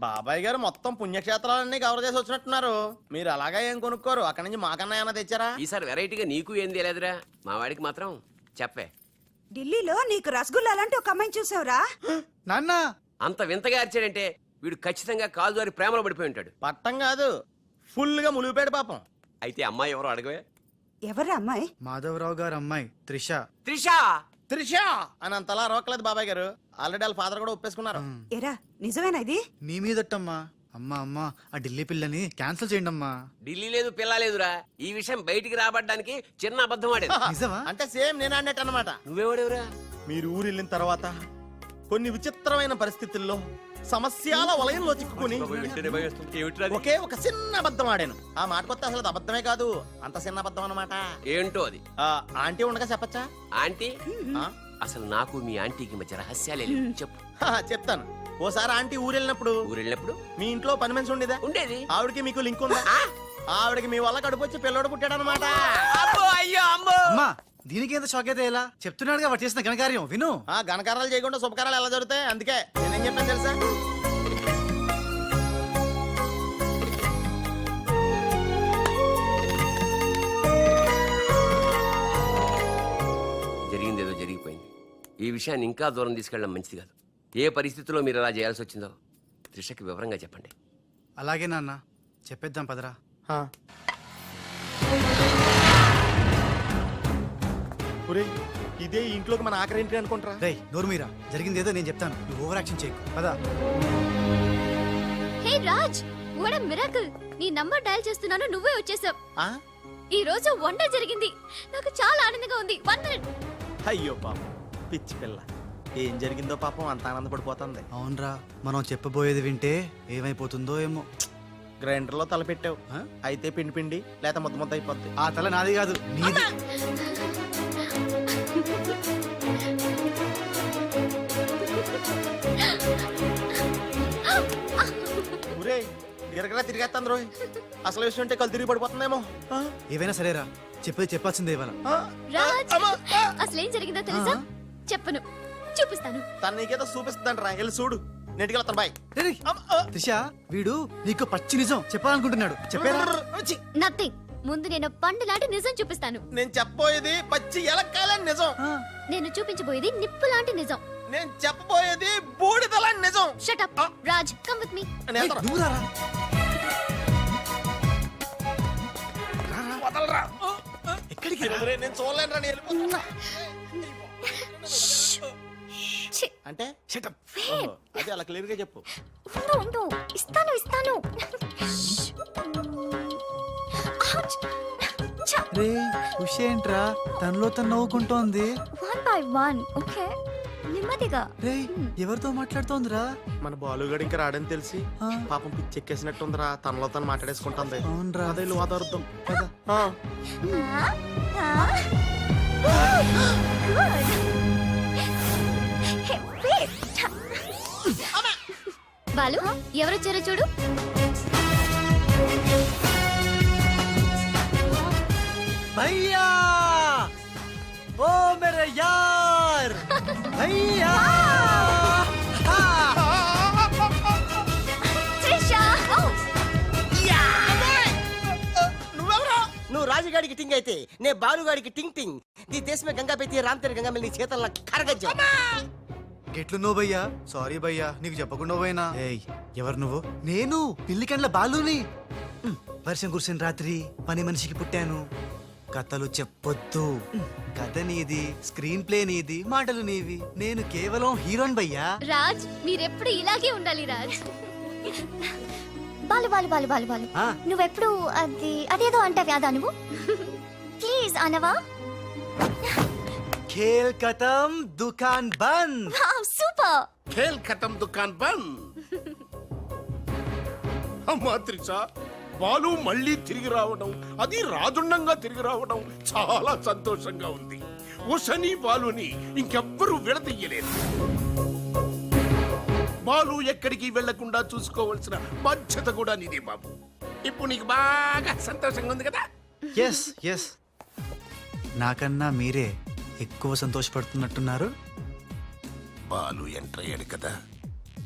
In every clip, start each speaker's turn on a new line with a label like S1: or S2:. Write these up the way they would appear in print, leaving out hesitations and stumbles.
S1: బాబాయ్ గారు మొత్తం పుణ్యక్షేత్రాలన్నీ కవర్ చేసి వచ్చినట్టున్నారు. మీరు అలాగా ఏం కొనుక్కోరు, అక్కడి నుంచి మాకన్నా ఏమైనా తెచ్చారా?
S2: ఈసారి వెరైటీగా నీకు ఏం తెలియదురా, మా వాడికి మాత్రం చెప్పే.
S3: ఢిల్లీలో నీకు రసగుల్లా లాంటి ఒక అమ్మాయిని చూసావురా?
S4: నాన్న
S2: అంత వింతగా అరిచాడంటే వీడు ఖచ్చితంగా కాలు దారి ప్రేమలో పడిపోయి ఉంటాడు.
S1: పట్టం కాదు, ఫుల్ గా ములిగిపోయాడు పాపం.
S2: అయితే అమ్మాయి ఎవరో అడగవే.
S3: ఎవరా అమ్మాయి?
S4: మాధవరావు గారు అమ్మాయి త్రిష.
S2: త్రిష
S1: త్రిష అని అంతలా రోకలేదు బాబాయ్ గారు. ఆల్రెడీ వాళ్ళ ఫాదర్ కూడా ఒప్పేసుకున్నారు.
S3: ఎరా నిజమేనా ఇది?
S4: నీ మీదట్టమ్మా. అమ్మా అమ్మా ఆ ఢిల్లీ పిల్లని క్యాన్సిల్ చేయండి అమ్మా.
S2: ఢిల్లీ లేదు పిల్ల లేదురా, ఈ విషయం బయటికి రాబడ్డానికి చిన్న అబద్ధం ఆడేది.
S4: నిజమా?
S1: అంటే సేమ్ నేను అన్నట్టు అనమాట.
S2: నువ్వేవాడేవురా?
S1: మీరు ఊరు వెళ్ళిన తర్వాత కొన్ని విచిత్రమైన పరిస్థితుల్లో సమస్యల వలయంలో చిక్కుకుని ఒకే ఒక చిన్న అబద్ధం ఆడాను. ఆ మాట కొత్త అసలు అబద్ధమే కాదు, అంత చిన్న అబద్ధం అన్నమాట.
S2: ఏంటో అది?
S1: ఆంటీ ఉండగా చెప్పచ్చా?
S2: ఆంటీ? అసలు నాకు మీ ఆంటీకి మధ్య రహస్యాలే లేవు. చెప్పు.
S1: చెప్తాను. ఓసారి ఆంటీ ఊరు వెళ్ళినప్పుడు మీ ఇంట్లో పని మనిషి ఉండేదా?
S2: ఉండేది.
S1: ఆవిడకి మీకు లింక్ ఉందా? ఆవిడకి మీ వల్ల కడుపు వచ్చి పిల్లోడు పుట్టాడు అనమాట.
S4: అమ్మా దీనికి ఎంత షాక్ అయితే ఎలా చెప్తున్నాడుగా వాడు చేసిన ఘనకార్యం విను.
S1: ఆ ఘనకారాలు చేయకుండా శుభకారాలు ఎలా జరుగుతాయి? అందుకే నేనేం చెప్పాను తెలుసా?
S2: జరిగిందేదో జరిగిపోయింది. ఈ విషయాన్ని ఇంకా దూరం తీసుకెళ్ళడం మంచిది కాదు. ఏ పరిస్థితుల్లో మీరు అలా చేయాల్సి వచ్చిందో త్రిషకి వివరంగా చెప్పండి.
S4: అలాగే నాన్న చెప్పేద్దాం పదరా.
S1: ఇదే ఇంట్లోకి మన ఆఖరి ఇంటి అనుకుంటారా?
S4: రేయ్ నోరు మీరా, జరిగింది ఏదో నేను చెప్తాను, నువ్వు ఓవర్ యాక్షన్ చేయకు పదా.
S5: హే రాజ్, వాట్ ఎ మిరాకిల్. నీ నంబర్ డయల్ చేస్తున్నాను, నువ్వే వచ్చేసావ్. ఈ రోజు వండర్ జరిగింది, నాకు చాలా ఆనందంగా ఉంది. 1 మినిట్.
S1: అయ్యో పాపం పిచ్చి పిల్ల, ఏం జరిగిందో పాపం అంత ఆనందపడిపోతుంది.
S4: అవునరా, మనం చెప్పబోయేది వింటే ఏమైపోతుందో ఏమో.
S1: గ్రైండర్ లో తల పెట్టావు, అయితే పిండి పిండి లేక ముద్ద ముద్ద అయిపోద్ది.
S4: ఆ తల నాది కాదు నీది.
S1: ఊరే గిరగరా తిరిగేస్తాను రోయ్, అసలు విషయం అంటే కళ్ళు తిరిగి పడిపోతుందేమో.
S4: ఏవైనా సరేరా, చెప్పేది చెప్పాల్సిందే ఇవాళ.
S5: రాజ్, అసలేం జరిగిందో తెలుసా? చెప్పను, చూపిస్తాను.
S1: తను నీకేదో చూపిస్తుందంట రా, వెళ్ళి చూడు. నెటికి వెళ్తాను బాయ్.
S4: త్రిష వీడు నీకు పచ్చి నిజం చెప్పాలనుకుంటున్నాడు. చెప్పేరా?
S5: నథింగ్. ముందు నేను పండు లాంటి నిజం చూపిస్తాను.
S1: నేను చెప్పబోయేది పచ్చి ఎలక్కాలని నిజం.
S5: నేను చూపించబోయేది నిప్పు లాంటి నిజం.
S1: నేను చెప్పబోయేది బూడిదలాంటి నిజం.
S5: Shut up Raj, come with me.
S4: ఎక్కడికి?
S1: నేను చూడలేనురా, నేను వెళ్ళిపోతున్నా. అంటే అది అలా క్లియర్ గా చెప్పు.
S5: ఉండు, ఇస్తాను ఇస్తాను.
S4: రే ఏంట్రా తనలో తను నవ్వుకుంటోంది.
S5: 1 by 1, ఓకే? నెమ్మదిగా.
S4: రే ఎవరితో మాట్లాడుతోందిరా?
S1: మన బాలుగాడు ఇంకా రాడని తెలిసి పాపం పిచ్చెక్కేసినట్టుందిరా, తనలో తను మాట్లాడేసుకుంటుంది.
S4: అవునరా,
S1: అదే వాదార్థం.
S5: బాలు, ఎవరొచ్చారో చూడు.
S4: భయ్యా ఓ మేరే యార్ భయ్యా.
S6: నువ్వు రాజుగాడికి టింగ్ అయితే నే బాలుగాడికి టింగ్ టింగ్. నీ దేశమే గంగా పెట్టి రామ్ తెర గంగా నీ చేతల్లో కరగజ్జా.
S4: ఎట్లు నువ్వు భయ్యా? సారీ భయ్యా, నీకు చెప్పకుండా పోయినా. ఏయ్ ఎవరు నువ్వు? నేను పిల్లికండ్ల బాలుని. వర్షం కురిసిన రాత్రి పని మనిషికి పుట్టాను. కథలు చెప్పొద్దు, కథ నీది, స్క్రీన్ ప్లే నీది, మాటలు నీవి. నేను కేవలం హీరోన్ భయ్యా.
S5: రాజ్, మీరెప్పుడు ఇలాగే ఉండాలి రాజ్. బాలు బాలు బాలు బాలు బాలు, నువ్వెప్పుడు అదేదో అంటావి, అదా నువ్వు? ప్లీజ్ అనవా?
S4: खेल खत्म दुकान बंद.
S5: సూపర్.
S7: खेल खत्म दुकान बंद. అమ్మా త్రిష, బాలు మళ్ళీ తిరిగి రావడం, అది రాజుండంగా తిరిగి రావడం చాలా సంతోషంగా ఉంది. ఉషని బాలుని ఇంకెవ్వరూ విడదీయలేదు. బాలు ఎక్కడికి వెళ్లకుండా చూసుకోవాల్సిన బాధ్యత కూడా నీదే బాబు. ఇప్పుడు నీకు బాగా సంతోషంగా ఉంది కదా?
S4: ఎస్ ఎస్, నాకన్నా మీరే ఎక్కువ సంతోషపడుతున్నట్టున్నారు.
S7: బాలు ఎంటర్ అయ్యాడు కదా,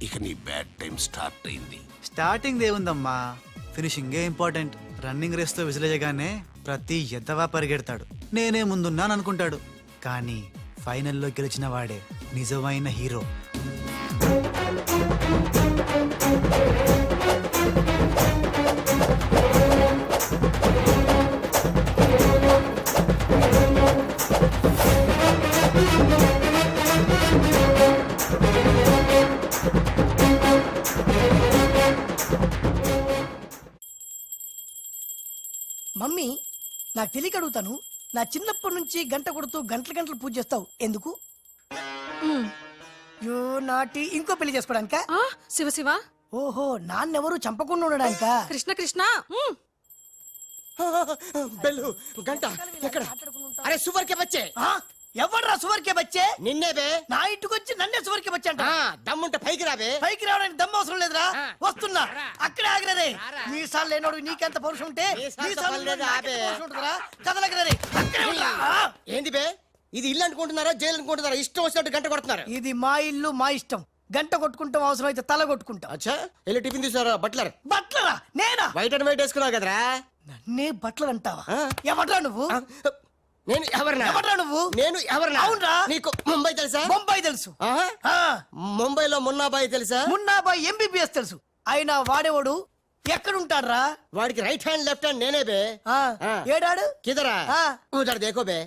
S7: ఇక నీ బ్యాడ్ టైం స్టార్ట్ అయింది.
S4: స్టార్టింగ్ ఏముందమ్మా, ఫినిషింగే ఇంపార్టెంట్. రన్నింగ్ రేస్ తో విసిలేయగానే ప్రతి ఎద్దవా పరిగెడతాడు, నేనే ముందున్నాను అనుకుంటాడు. కానీ ఫైనల్లో గెలిచిన వాడే నిజమైన హీరో.
S8: మమ్మీ నాకు తెలియక అడుగుతాను, నా చిన్నప్పటి నుంచి గంట కొడుతూ గంటలు గంటలు పూజ చేస్తావు ఎందుకు? యో నాటి ఇంకో పెళ్లి చేసుకోవడానికా?
S9: శివ శివ
S8: ఓహో, నాన్నెవరు చంపకుండా ఉండడానికా?
S9: కృష్ణ కృష్ణ
S6: బెల్లు గంట ఎక్కడ? అరే సువర్కే బచ్చే,
S8: ఆ? ఎవడ్రా సువర్కే బచ్చే?
S6: నిన్నే బే.
S8: నా ఇంటికి వచ్చి నన్నే సువర్కే బచ్చే అంట.
S6: దమ్ముంటే పైకి రాబే.
S8: పైకి రావడానికి దమ్ము అవసరం లేదురా, వస్తున్నా. అక్కడే ఆగిరే. మీ సార్లు లేనోడు నీకెంత పౌరుషం ఉంటే
S6: మీసాలతో పని లేదు, ఆపే.
S8: కదలగరే. అక్కడే ఉండురా.
S6: ఏంది బే, ఇది ఇల్లు అనుకుంటున్నారా జైలు అనుకుంటున్నారా? ఇష్టం వచ్చినట్టు గంట కొడుతున్నారు.
S8: ఇది మా ఇల్లు, మా ఇష్టం. గంట కొట్టుకుంటాం, అవసరం అయితే తల కొట్టుకుంటాం.
S6: అచ్చా, వెళ్ళి టిఫిన్ తీసుకురా. బట్లర్
S8: బట్లరా? నేనా?
S6: వైట్ అండ్ వైట్ వేసుకున్నావు కదరా.
S8: నన్నే బట్లర్ అంటావా?
S6: ఆ.
S8: ఎవడ్రా నువ్వు?
S6: నేను ఎవరినా?
S8: ఎవడ్రా నువ్వు?
S6: నేను ఎవరినా?
S8: అవునరా.
S6: నీకు ముంబై తెలుసా?
S8: బొంబాయి తెలుసు.
S6: ఆహా.
S8: ఆ,
S6: ముంబైలో మున్నాబాయి తెలుసా?
S8: మున్నాబాయ్ ఎంబీబీఎస్ తెలుసు. అయినా వాడేవాడు ఎక్కడుంటాడ్రా?
S6: వాడికి రైట్ హ్యాండ్ లెఫ్ట్ హ్యాండ్ నేనే బే.
S8: ఆ,
S6: ఆ.
S8: ఏడాడు?
S6: కిదరా
S8: ఆ.
S6: ఉదర్ దేఖో బే.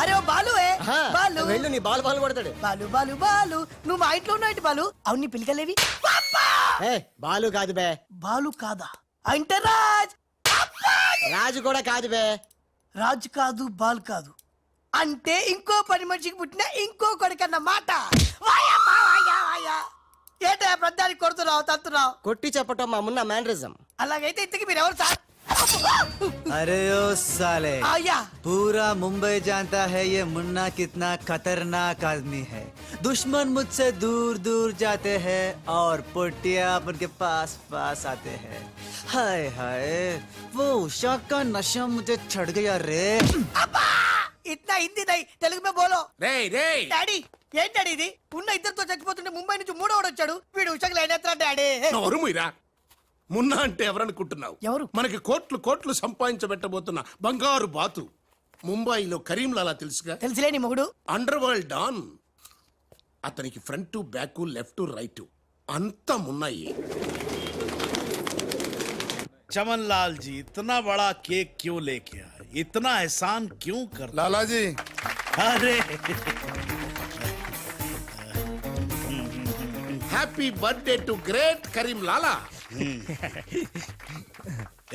S8: అరే ఓ బాలు,
S6: ఆహా.
S8: బాలు
S6: వెళ్ళు, నీ బాల్ బాల్ కొడతాడు.
S8: బాలు బాలు బాలు, నువ్వు మా ఇంట్లో ఉన్నావు బాలు. అవును, నీ పిలికలేవి?
S6: ఏ బాలు కాదు బే.
S8: బాలు కాదా? అంటే రాజ్.
S6: రాజు కూడా కాదు బే.
S8: రాజ్ కాదు, బాల్ కాదు అంటే ఇంకో పని మనిషికి పుట్టిన ఇంకో కొడుకన్న మాట. ఏటా ప్రధానికి కొడుతున్నావు, తత్తున్నావు?
S6: కొట్టి చెప్పటం మా మున్న మేనరిజం.
S8: అలాగైతే ఇంతకి మీరు ఎవరు సార్?
S4: अरे ओ साले,
S8: అయ్యా,
S4: पूरा मुंबई जानता है ये मुन्ना कितना खतरनाक आदमी है. दुश्मन मुझसे दूर दूर जाते हैं और पुटिया उनके पास पास आते हैं. हाय हाय, वो उषा का नशा मुझे चढ़ गया रे.
S8: అబ్బా! ఇట్లా హిందీ నై, తెలుగు మే బోలో.
S7: రేయ్ రేయ్,
S8: డాడీ, ఏంటి డాడీ ఇది? ఉన్న ఇద్దరితో చచ్చిపోతుంటే ముంబై నుంచి మూడోడు వచ్చాడు. వీడు ఉషకు లైన్ డాడీ.
S7: నోరుముయిరా. మున్నా అంటే ఎవరనుకుంటున్నావు?
S8: ఎవరు?
S7: మనకి కోట్లు కోట్లు సంపాదించబెట్టబోతున్న బంగారు బాతు. ముంబైలో కరీంలాలా తెలుసుగా?
S8: తెలుసులేని మొగుడు.
S7: Underworld don. అతనికి ఫ్రంట్ బ్యాక్ లెఫ్ట్ రైట్ అంతా మున్నాయి.
S10: चमन लाल जी, इतना बड़ा केक क्यों लेके आए? इतना एहसान क्यों कर?
S11: लाला जी,
S10: अरे
S7: happy birthday to great Karim Lala.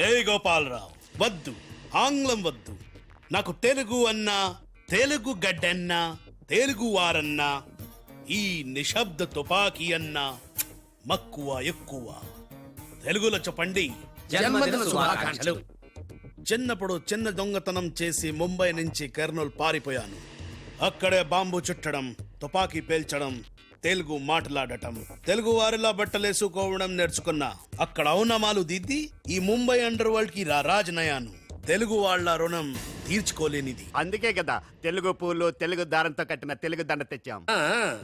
S10: ఏ గోపాలరావు వద్దు, ఆంగ్లం వద్దు. నాకు తెలుగు అన్నా, తెలుగు గడ్డన్నా, తెలుగు వారన్నా, ఈ నిశ్శబ్ద తుపాకీ అన్నా మక్కువ ఎక్కువ. తెలుగులో చెప్పండి.
S7: జన్మదిన శుభాకాంక్షలు.
S10: చిన్నప్పుడు చిన్న దొంగతనం చేసి ముంబై నుంచి కర్నూలు పారిపోయాను. అక్కడే బాంబు చుట్టడం, తుపాకీ పేల్చడం, తెలుగు మాట్లాడటం, తెలుగు వారిలా బట్టలేసుకోవడం నేర్చుకున్నా. అక్కడ అవునమాలు దిద్ది ఈ ముంబై అండర్ వరల్డ్ కి రాజనయాను. తెలుగు వాళ్ళ రుణం తీర్చుకోలేనిది.
S11: అందుకే కదా తెలుగు పూలు తెలుగు దారంతో కట్టిన తెలుగు దండ తెచ్చాం.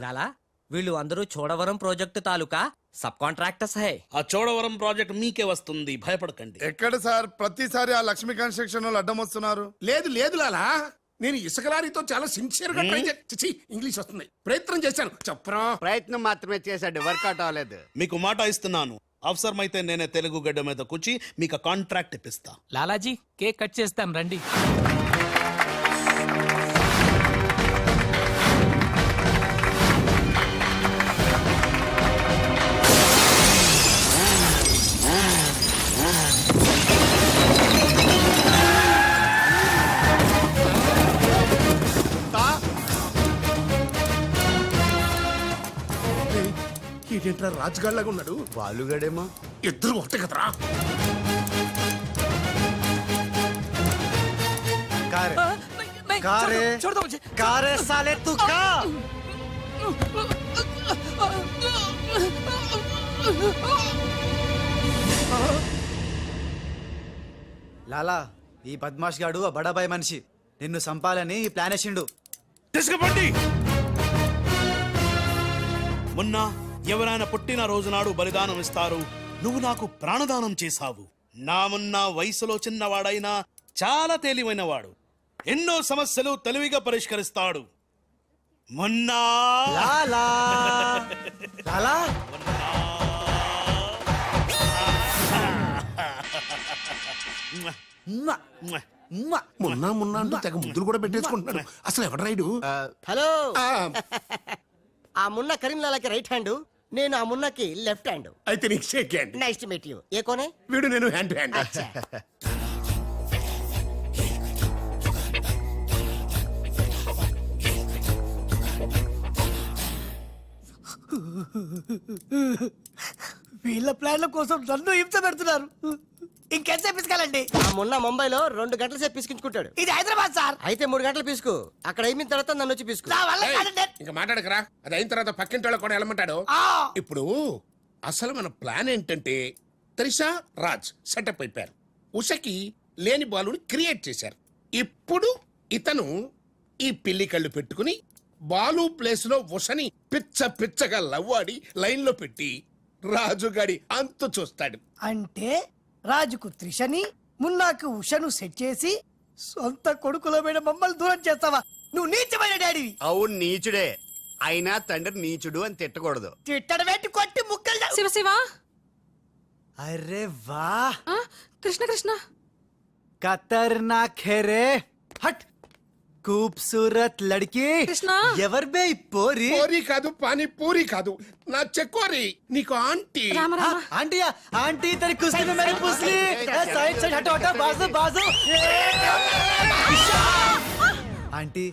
S6: లాలా, వీళ్ళు అందరూ చోడవరం ప్రాజెక్టు తాలూకా సబ్ కాంట్రాక్టర్స్ హై.
S10: ఆ చోడవరం ప్రాజెక్ట్ మీకే వస్తుంది, భయపడకండి.
S11: ఎక్కడ సార్ ప్రతిసారి ఆ లక్ష్మీ కన్స్ట్రక్షన్ వాళ్ళు అడ్డం వస్తున్నారు?
S7: లేదు లేదు లాలా, నేను ఇసుక లారీతో చాలా సిన్సియర్ గా ట్రై చేసి ఇంగ్లీష్ వస్తుంది ప్రయత్నం చేశాను. చెప్పరా?
S11: ప్రయత్నం మాత్రమే చేశాడు, వర్కౌట్ అవ్వలేదు.
S10: మీకు మాట ఇస్తున్నాను, అవసరమైతే నేనే తెలుగు గడ్డ మీద కూర్చి మీకు కాంట్రాక్ట్ ఇప్పిస్తా.
S12: లాలాజీ, కేక్ కట్ చేస్తాం రండి.
S7: ఏంటంటే రాజుగాళ్ళగా ఉన్నాడు.
S11: బాలుగడేమో.
S7: ఇద్దరు ఒకటే కదరా.
S4: कारे कारे साले तू का? लाला, ఈ బద్మాష్ గాడు ఆ బడాబాయ్ మనిషి నిన్ను సంపాలని ప్లాన్ వేసిండు.
S10: తీసుకుపండి. మొన్న ఎవరైనా పుట్టిన రోజు నాడు బలిదానం ఇస్తారు. నువ్వు నాకు ప్రాణదానం చేశావు. నా మొన్న వయసులో చిన్నవాడైనా చాలా తెలివైనవాడు. ఎన్నో సమస్యలు తెలివిగా పరిష్కరిస్తాడు. మొన్న
S4: లాలా లాలా ఉమ్మా, ఉమ్మా.
S7: మొన్న మొన్న అంటూ తెగ ముద్దులు కూడా పెట్టేసుకుంటున్నాడు. అసలు ఎవడు రైడు?
S6: హలో ఆ మున్న కరీంలాలాకి రైట్ హ్యాండ్, నేను ఆ మున్నకి లెఫ్ట్ హ్యాండ్.
S7: అయితే నీకు shake hand.
S6: Nice to meet you. ఏ కోనే?
S7: వీడు నేను హ్యాండ్ టు హ్యాండ్.
S6: అచ్చా.
S8: వీళ్ళ ప్లాన్ల కోసం నన్ను హింస పెడుతున్నారు. ఇంకెంతసేపు పిసుకాలండి?
S6: ఆ మున్న ముంబైలో 2 గంటల సేపు పిసుకించుకుంటాడు.
S8: ఇది హైదరాబాద్ సార్.
S6: అయితే 3 గంటలు పిసుకు. అక్కడ అయిన తర్వాత నన్ను వచ్చి పిసుకు.
S8: నా వల్ల కాదండి.
S7: ఇంకా మాట్లాడకరా. అది అయిన తర్వాత పక్కింటి వాళ్ళు కూడా వెళ్ళమంటాడు.
S8: ఆ,
S7: ఇప్పుడు అసలు మన ప్లాన్ ఏంటంటే త్రిష రాజ్ సెటప్ అయిపోయారు. ఉషకి లేని బాలుని క్రియేట్ చేశారు. ఇప్పుడు ఇతను ఈ పిల్లి కళ్ళు పెట్టుకుని బాలు ప్లేస్ లో ఉషని పిచ్చ పిచ్చగా లవ్వాడి లైన్ లో పెట్టి రాజుగాడి అంతు చూస్తాడు.
S8: అంటే రాజుకు త్రిషని, మున్నాకు ఉషను సెట్ చేసి సొంత కొడుకులమైన మమ్మల్ని దూరం చేస్తావా? నువ్వు నీచమైన డాడీవి.
S11: అవును నీచుడే, అయినా తండ్రి నీచుడు అని తిట్టకూడదు.
S8: తిట్టడం ఏంటి, కొట్టి ముక్కలు
S3: శివ శివ
S4: అరే వా
S3: కృష్ణ కృష్ణ
S4: ఖతర్నాక్ హే రే. హట్ खूबसूरत लड़की
S3: कृष्णा
S4: ఎవర్ బే ఈ పోరి?
S7: పూరి కాదు, పానీ పూరి కాదు, నా చెక్కోరి. నీకు aunty.
S3: Rama Rama
S4: aunty aunty तेरी कुश्ती में मैंने पूछ ली. साइड साइड हटो हटो, बाजू बाजू. ఆంటీ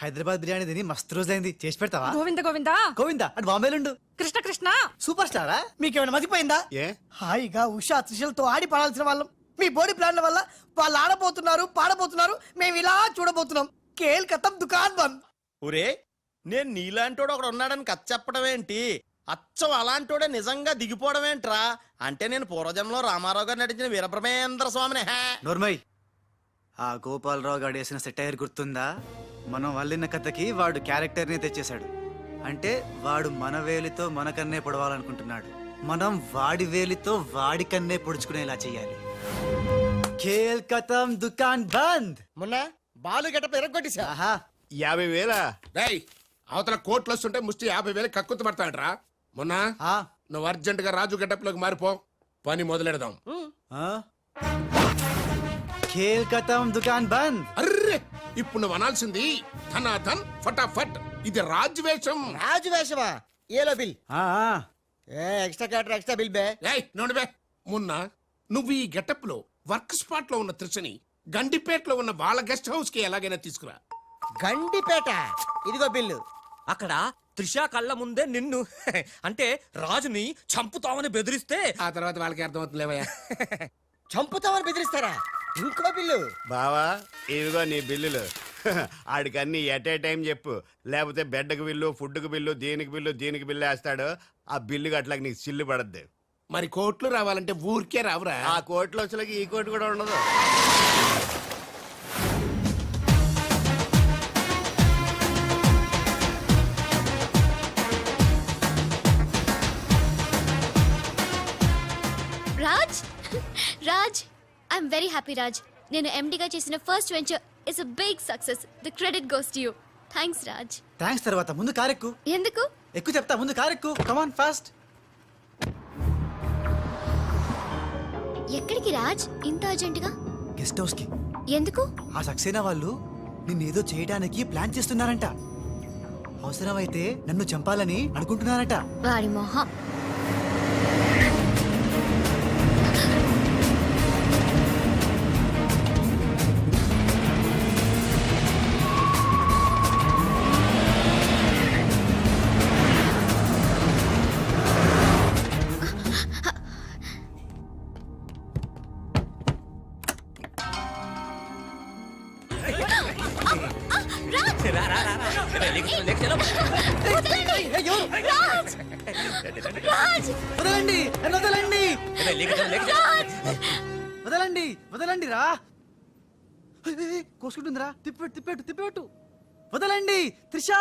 S4: హైదరాబాద్ బిర్యానీ తిని మస్తు రోజైంది, చేసి పెడతావా?
S3: గోవింద గోవింద
S4: గోవిందా అటు బాంబేలుండు.
S3: కృష్ణ కృష్ణ
S4: సూపర్ స్టారా?
S8: మీకేమైనా మతిపోయిందా?
S11: ఏ
S8: హాయిగా ఉషా త్రిషలతో ఆడి పాడాల్సిన వాళ్ళం మీ బోడీ ప్లాన్ల వల్ల వాళ్ళు ఆడబోతున్నారు, పాడబోతున్నారు, మేము ఇలా చూడబోతున్నాం. కేల్ కథం దుకాన్ బంద్.
S1: ఒరే, నేను నీలాంటోడు ఒకడు ఉన్నాడని కథ చెప్పడం ఏంటి? అచ్చం అలాంటోడే నిజంగా దిగిపోవడం ఏంట్రా? అంటే నేను పూర్వజంలో రామారావు గారు నటించిన వీరబ్రహ్మేంద్ర స్వామిని.
S4: నోర్మయ్, ఆ గోపాలరావు గారు వేసిన సెటైర్ గుర్తుందా? మనం వల్లిన కథకి వాడు క్యారెక్టర్ ని తెచ్చేశాడు. అంటే వాడు మన వేలితో మన కన్నే పొడవాలనుకుంటున్నాడు. మనం వాడి వేలితో వాడి కన్నే పొడుచుకునేలా చెయ్యాలి. ఖేల్ కథం దుకాన్ బంద్.
S6: మున్న బాలు గెటప్ ఎరగొట్టేశా.
S4: ఆహా
S11: 50,000
S7: రేయ్, అవతల కోట్లు వస్తుంటే ముష్టి 50,000 కక్కుతు పడతాడరా. మొన్న
S4: ఆ
S7: నువ్వు అర్జెంట్ గా రాజు గెటప్ లోకి మారిపో, పని మొదలెడదాం.
S4: ఆ ఖేల్ కథం దుకాన్ బంద్.
S7: అర్రే, ఇప్పుడు నువ్వు అనాల్సింది ధనాధన్ ఫటాఫట్. ఇది రాజు వేషం.
S6: రాజు వేషమా? ఏలో బిల్.
S4: ఆ
S6: ఎక్స్ట్రా క్యాటర్ ఎక్స్ట్రా బిల్ బే.
S7: ఏయ్ నోడు బే. మొన్న నువ్వు ఈ గెటప్ లో వర్క్ స్పాట్ లో ఉన్న త్రిషని గండిపేటలో ఉన్న వాళ్ళ గెస్ట్ హౌస్ కి ఎలాగైనా తీసుకురా.
S6: గండిపేట. ఇదిగో బిల్లు.
S9: అక్కడ త్రిష కళ్ళ ముందే నిన్ను అంటే రాజుని చంపుతామని బెదిరిస్తే
S7: ఆ తర్వాత వాళ్ళకి అర్థమవుతుందిలేవయ్యా.
S6: చంపుతామని బెదిరిస్తారా? ఇంకో బిల్లు.
S11: బావా ఇదిగో నీ బిల్లులు. ఆడికి అన్ని ఎట్ ఏ టైం చెప్పు, లేకపోతే బెడ్కి బిల్లు, ఫుడ్కి బిల్లు, దీనికి బిల్లు వేస్తాడు. ఆ బిల్లు అట్లా నీకు సిల్లు పడద్దు.
S7: మరి కోట్లు రావాలంటే ఊరికే రావురా.
S11: ఆ కోట్లు వచ్చేలాకి ఈ కోటి కూడా ఉండదు.
S5: Raj Raj I'm very happy Raj. నేను ఎండిగా చేసిన first venture is a big success. The credit goes to you. Thanks Raj.
S4: Thanks తర్వాత ముందు కారెక్కు.
S5: ఎందుకు?
S4: ఎక్కువ చెప్తా, ముందు కారెక్కు. Come on fast.
S5: ఎక్కడికి రాజ్ ఇంత అర్జెంటుగా?
S4: గెస్ట్ హౌస్ కి.
S5: ఎందుకు?
S4: ఆ సక్సేనా వాళ్ళు నిన్నేదో చేయడానికి ప్లాన్ చేస్తున్నారంట. అవసరమైతే నన్ను చంపాలని అనుకుంటున్నారట.
S5: వాడి మొహం. రాజ్! రాజ్!
S4: వదలండి, నన్ను వదలండి,
S5: రాజ్!
S4: వదలండి, వదలండి రా. కోసుకుంటుందిరా, తిప్పెట్టు తిప్పెట్టు తిప్పెట్టు. వదలండి Trisha.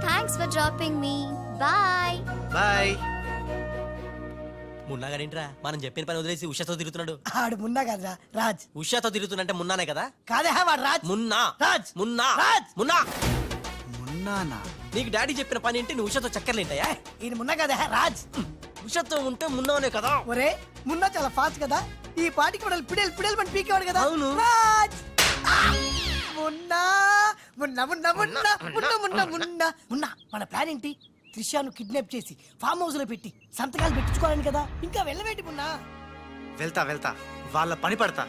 S5: Thanks for dropping me. Bye.
S4: Bye.
S6: మున్నాగాడేంట్రా మనం చెప్పిన పని వదిలేసి ఉషాతో తిరుగుతున్నాడు?
S8: ఆడు మున్నా కదరా రాజ్.
S6: ఉషాతో తిరుగుతున్నంటే మున్నానే కదా?
S8: కాదే వాడు రాజ్.
S6: మున్నా
S8: రాజ్.
S6: మున్నా
S8: రాజ్.
S6: మున్నా.
S4: మున్నానా?
S6: నీకు డాడీ చెప్పిన పని ఏంటి? నువ్వు ఉషాతో చక్కర్లేంటాయా?
S8: ఈయన మున్నా కదే రాజ్.
S6: ఉషాతో ఉంటే మున్నానే కదా?
S8: ఒరే మున్నా చాలా ఫాస్ట్ కదా, ఈ పాటికి మనల్ని పిడేలు పిడేలు పని పీకేవాడు కదా.
S6: అవును.
S8: రాజ్. మున్నా మున్నా మున్నా మున్నా మున్నా మున్నా మున్నా మున్నా. మన ప్లాన్ ఏంటి? త్రిషాను కిడ్నాప్ చేసి ఫామ్ హౌస్ లో పెట్టి సంతకాలు పెట్టించుకోవాలని కదా. ఇంకా వెళ్ళవేంటి మున్నా?
S4: వెళ్తా వెళ్తా, వాళ్ళ పని పడతా.